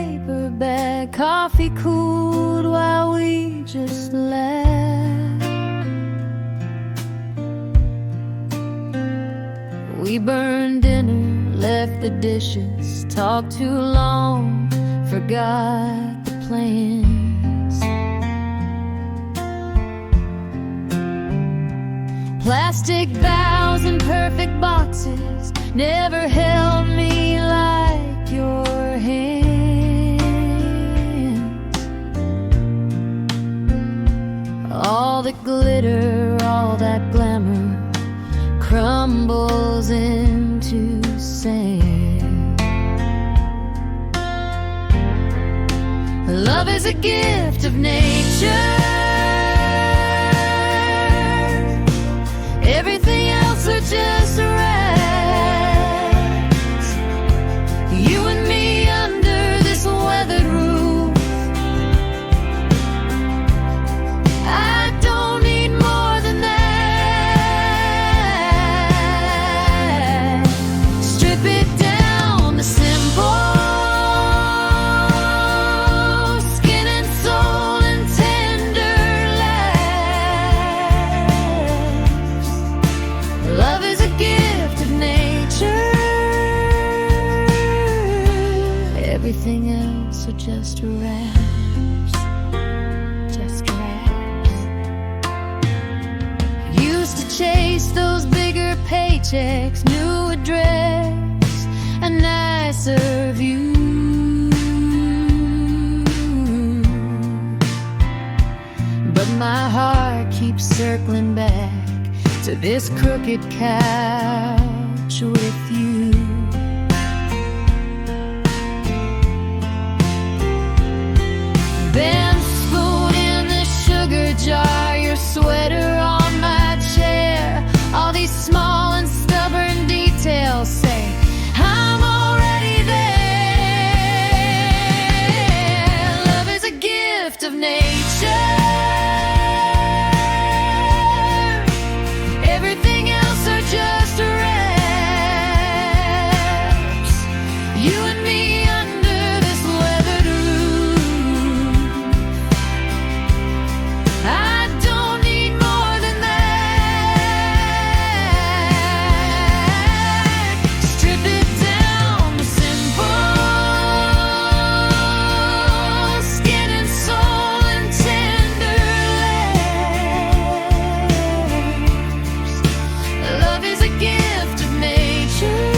paper bag, coffee cooled while we just laughed. We burned dinner, left the dishes, talked too long, forgot the plans. Plastic vows and perfect boxes never held me like your hands. All that glitter, all that glamour crumbles into sand. Love is a gift of nature. Everything else are just rags. You and me under this weathered roof. I don't need more than that. Strip it down to simple. Skin and soul and tender laughs. Love is a gift of nature. Everything else are just rags. Just rags. Used to chase those bigger paychecks, new address, a nicer view. But my heart keeps circling back to this crooked couch with you. Been spoon in the sugar jar, your sweater on my chair. All these small and stubborn details say I'm already there. Love is a gift of nature. Everything else are just rags. You and me under this weathered roof. I don't need more than that. Strip it down to simple. Skin and soul and tender laughs. Love is a gift of nature.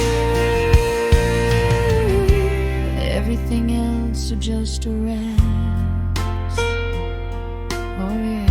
Everything else are just rags. Oh yeah.